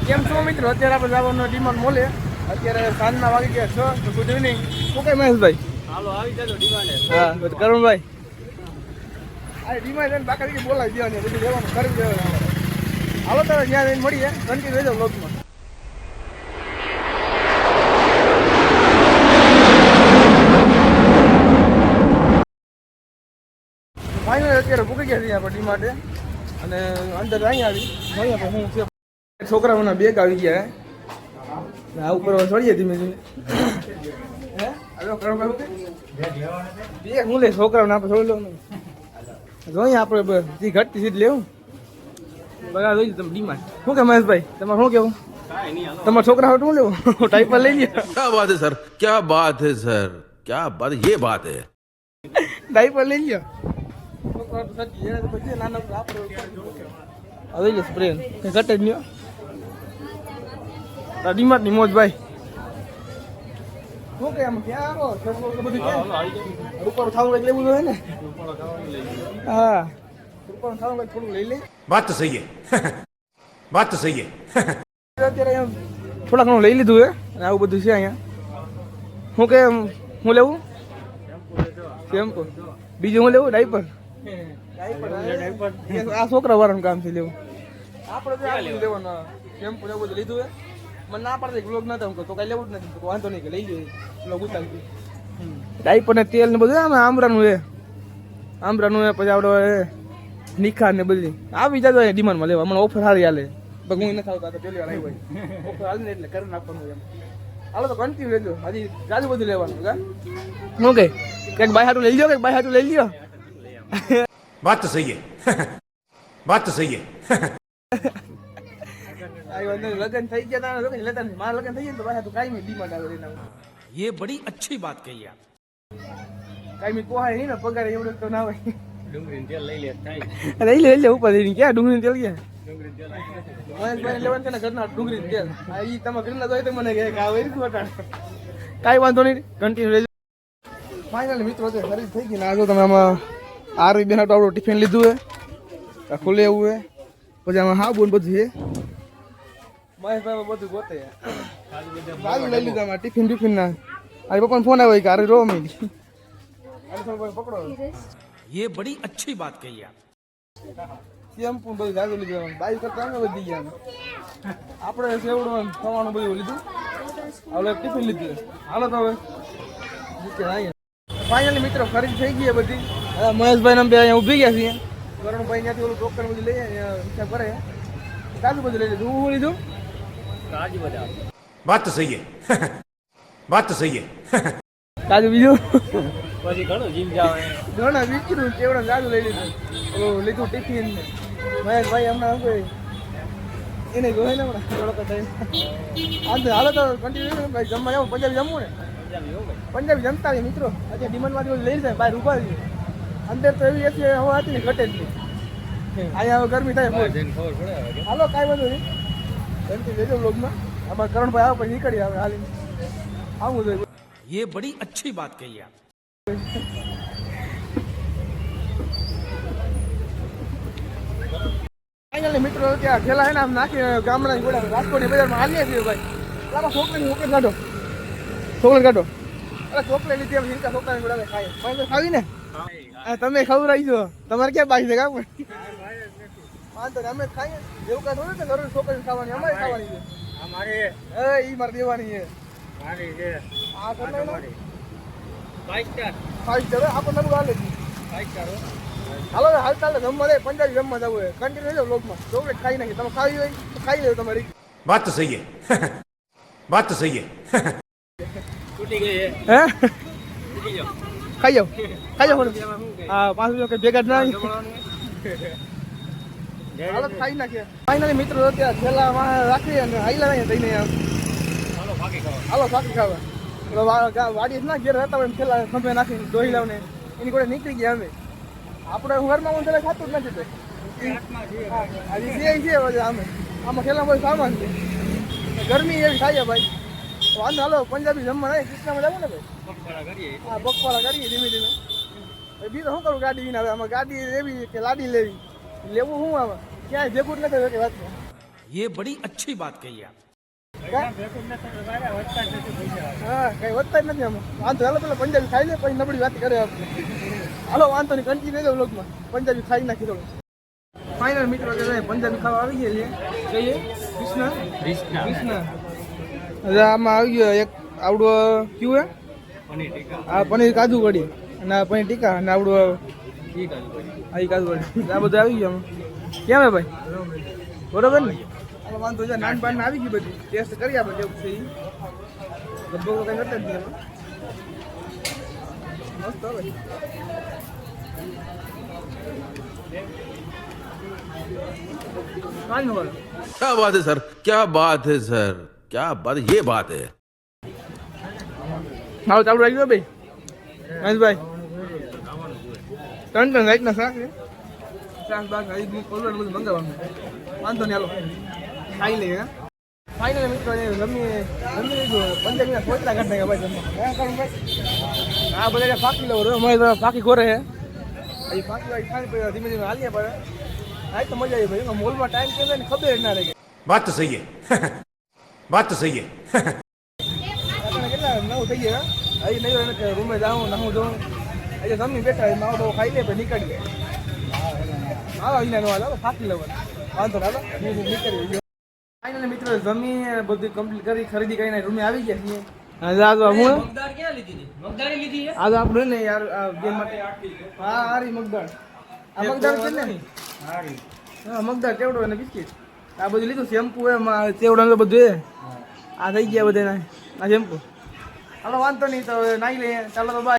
કેમ છો મિત્રો? અત્યારે આપણે જવાનું ડીમાર્ટ મોલે. અત્યારે સાંજના વાગી ગયા 6 તો ગુડ ઇવનિંગ. શું કઈ મહેશભાઈ? હાલો આવી જાજો ડીમાર્ટ. હા કરુણભાઈ આ ડીમાર્ટ જઈને બાકી બોલાવી દેવાની બધું લેવાનું કરી દેવાનું. હાલો તો ત્યાં જઈને મળીએ. કન્ટિન્યુ રહેજો બ્લોગમાં. ફાઇનલ અત્યારે ભૂકી ગયા છીએ આપણે ડીમાર્ટે અને અંદર અહીં આવી જોઈએ આપણે શું છે. છોકરાઓના બેગ આવી ગયા આ ઉપર ચડીએ ધીમે ધીમે. બેગ હું લે છોકરાઓને આપણે છોડી લો જોઈએ આપણે જે ઘટતી સીધ લેવું બધા જોઈ તમે ડીમાર્ટ. શું કે મહેશભાઈ તમારે શું કેવું? તમારા છોકરા શું લેવું? ટાઈપર લઈ લે. क्या बात है सर, क्या बात है सर, क्या बात, ये बात है. ડાયપર લઈ લ્યો. હવે લે સ્પ્રે કઈ ઘટે જ નહીં. ડીમાર્ટ ની મોજ ભાઈ. શું કે આમ ક્યાં આવો બધું ક્યાં ઉપર થાવું એટલે લેવું જોઈએ ને. હા ઉપર થાવું એટલે થોડું લઈ લે. बात तो सही है. बात तो सही है. અત્યારે થોડા ઘણું લઈ લીધું હે અને આવું બધું છે અહીંયા. શું કે હું લેવું? શેમ્પુ. બીજું હું લેવું? ડાયપર. આ છોકરા વાળાનું કામ છે લેવું. આપણે લેવાનું શેમ્પુ ને બધું લીધું હે. મને ના પડે ગ્લોબ નતા હું તો કઈ લેવું જ નથી. વાંધો નહીં કે લઈ જઈએ ગ્લોબ ઉતારી. ડાયપર ને તેલ ને બધું આમાં આમરાનું હે. આમરાનું હે પછી આપણે નિખાર ને બધી આવી જતો ડિમાન્ડમાં લેવા. હમણાં ઓફર સારી હાલે. હું નથી આવતા તો પેલી વાર આવી હોય ઓફર હાલ ને એટલે કરી નાખવાનું એમ. હાલો તો કન્ટિન્યુ લેજો. હજી જાજુ બધું લેવાનું કા શું કે કંઈક બાય હાટું લઈ લ્યો કંઈક બાય હાટું લઈ લ્યો. बात तो सही है. बात तो सही है. લગન થઈ ગયા તા લેતા નહીં. મારા લગન થઈ ગયા તો બાય હાટું કાંઈ નહીં ડીમાર્ટ આવે એના. ये बड़ी अच्छी बात कही आप. કાંઈ મી પોહાય નહીં ને પગાર એવડું તો ના હોય. ડુંગળી તેલ લઈ લે થાય. લઈ લે ઉપર જઈને ક્યાં ડુંગળી તેલ ગયા મહેશભાઈ લેવાનું છે ને ઘરના ડુંગળી તેલ. આ ઈ તમે ઘરના જોઈ તો મને કહે કે આવો એરી વટાણ. કાંઈ વાંધો નહીં કન્ટિન્યુ રહેજો. ફાઇનલી મિત્રો છે ખરીદ થઈ ગઈ ને આ જો તમે આમાં આરવી બેન આપણું ટિફિન લીધું હે ખુલે એવું હે. પછી આમાં હા બોન બધું છે. મહેશભાઈ બધું ગોતે સારું લઈ લીધું આમાં ટિફિન ટિફિન ના. આ પપ્પાને ફોન આવ્યો કે આરે રો મી પકડો. ये बड़ी अच्छी बात कही आप. શેમ્પુ બધું જાજુ લીધું. બાઈ કરતા અમે વધી ગયા. આપણે સેવડો ખવાનું બધું લીધું. હવે ટિફિન લીધું. હાલો તો હવે ફાઇનલી મિત્રો ખરીદ થઈ ગઈ બધી. મહેશભાઈ ને બે અહીંયા ઊભી ગયા છીએ. કરુણભાઈ ત્યાંથી ઓલું ટોકન બધું લઈએ હિસાબ કરે. કાજુ બધું લઈ લીધું. હું લીધું કાજુ બદામ. बात तो सही है. बात તો સહી है. કાજુ બીજું પછી ઘણું જીમ જાવ ઘણા વિચરું કેવડા કાજુ લઈ લીધું. ઓલું લીધું ટિફિન. મહેશભાઈ હમણાં શું એને જોઈ ને હમણાં થોડોક ટાઈમ હાલો તો કન્ટિન્યુ ભાઈ જમવા જાવ. પંજાબી જમવું ને પંજાબી જમતા હોય મિત્રો. અત્યારે ડિમાન્ડમાંથી લઈ જાય બહાર ઉભા રહીએ. અંદર તો એવી એસી હવા હતી ને ઘટે જ નહીં. અહીંયા હવે ગરમી થાય. ખબર પડે. હાલો કાંઈ વાંધો નહીં કન્ટિન્યુ લેજો બ્લોગમાં. આમાં કરણભાઈ આવે પછી નીકળી આવે હાલીને આવું જોઈએ. ये बड़ी अच्छी बात कही आप. ફાઇનલી મિત્રો ત્યાં ઠેલા હે ને આમ નાખી ગામડા ગોળા રાજકોટની બજારમાં હાલીએ છીએ ભાઈ. ચાલો છોકરીની ચોકલેટ કાઢો. ચોકલેટ કાઢો. અરે ચોકલેટ લીધી આપણે હિંકા છોકરાની ગોળા ખાઈએ. ખાવી ને તમે ખવડાવી છો. તમારે ક્યાં બાકી છે કામ વાંધો ને અમે ખાઈએ. એવું કાંઈ થોડું ને ઘરે છોકરી ખાવાની અમારે ખાવાની છે. અમારે એ મારે દેવાની છે. મારી છે આ કરનાર 5 સ્ટાર આપણને બધું હાલે છે. 5 સ્ટાર. હાલો હાલ ચાલે જમવા દે. પંજાબી જમવા જવું હોય કન્ટિન્યુ રહેજો બ્લોગમાં. ચોકલેટ ખાઈ નાખી. તમે ખાવી હોય તો ખાઈ લેજો તમારી. बात तो सही है. बात तो सही है. તૂટી ગઈ હે. હે તૂટી જાવ. ખાઈ જાઓ ખાઈ જાઓ. હા 5 રૂપિયા કઈ ભેગા જ ના હાલો ખાઈ નાખીએ. ફાઇનલી મિત્રો અત્યારે થેલામાં રાખી અને હાઈલા નહીં થઈને હાલો ફાકી ખાવા. હાલો સાકી ખાવા. વાડી ના ઘેર રહેતા હોય થેલા ખંભે નાખીને દોહી લાવને એની કોઈ નીકળી ગયા અમે. આપણે ઘરમાં હું થેલા ખાતું જ નથી. હજી છે અમે આમાં થેલા બધું સામાન છે. ગરમી એવી થાય ભાઈ. વાંધો હાલો પંજાબી જમવા નહીં કૃષ્ણામાં જવું ને ભાઈ. હા બકવાળા કરીએ ધીમે ધીમે. બીજું શું કરું ગાડી વિના. હવે આમાં ગાડી લેવી કે લાડી લેવી લેવું શું આવે ક્યાંય ભેગું જ નથી વાત. ये बड़ी अच्छी बात कही आप હા કઈ વધતા જ નથી આમાં વાંધો હાલો પેલા પંજાબી ખાઈ લે પછી નબળી વાત કરે આપણે હાલો વાંધો નહીં કન્ટિન્યુ રહી વ્લોગમાં પંજાબી ખાઈ નાખી દો ફાઇનલ મિત્રો કે પંજાબી ખાવા આવી ગયા છે કહીએ કૃષ્ણ કૃષ્ણ હવે આમાં આવી ગયો એક આવડો ક્યુ હે પનીર ટીકા આ પનીર કાજુ કઢી અને આ પનીર ટીકા અને આવડો ઈ કાજુ કરી આ ઈ કાજુ કઢી આ બધું આવી ગયું કેમ હે ભાઈ બરોબર ને હવે વાંધો છે નાન પાન આવી ગઈ બધી ટેસ્ટ કરી આપણે કેવું છે ઈ ગબ્બો કઈ નતા જ નહીં એમાં. મસ્ત હવે કાંઈ ન હોય क्या बात है सर क्या बात है सर क्या बात ये बात है મારું ચાલુ રાખી દો ભાઈ મહેશભાઈ ત્રણ રાઈટના શાક છે શાક બાક હજી કોલર બધું મંગાવવાનું વાંધો નહીં હાલો ખાઈ લઈએ હા ફાઇનલ મિત્રો જમી લીધું પંજાબીના સોચલા કાઢ નાખ્યા ભાઈ જમવા હા બધા ફાંકી લેવો અમારે તો ફાંકી ખોરે છે હજી ફાંકી વાળી ખાઈ પછી ધીમે ધીમે હાલીએ પડે હા તો મજા આવી ભાઈ મોલમાં ટાઈમ કેમ ને ખબર જ ના રહી बात तो सही है बात तो सही है આપણે કેટલા નવ થઈ ગયા હજી નહીં હોય કે રૂમે જાઉં નાહું જોઉં એટલે જમી બેઠા માવો બહુ ખાઈ લે પછી નીકળીએ હાલો અહીંના નો હાલો ફાંકી લેવાનું વાંધો હાલો નીકળી ફાઇનલી મિત્રો જમી બધું કમ્પ્લીટ કરી ખરીદી કરીને રૂમે આવી ગયા છીએ આજે આ તો હું મગદાળ ક્યાં લીધી હતી મગદાળી લીધી છે આજે આપણે ને યાર આ ગેમ માટે હા હારી મગદાળ આ મગદાળ છે ને હા મગદાળ કેવડો અને બિસ્કિટ આ બધું લીધું શેમ્પુ એમાં ચેવડા બધું એ આ થઈ ગયા બધા આ શેમ્પુ હાલો વાંધો નહીં તો નાઈ લઈએ ચાલો તો બાય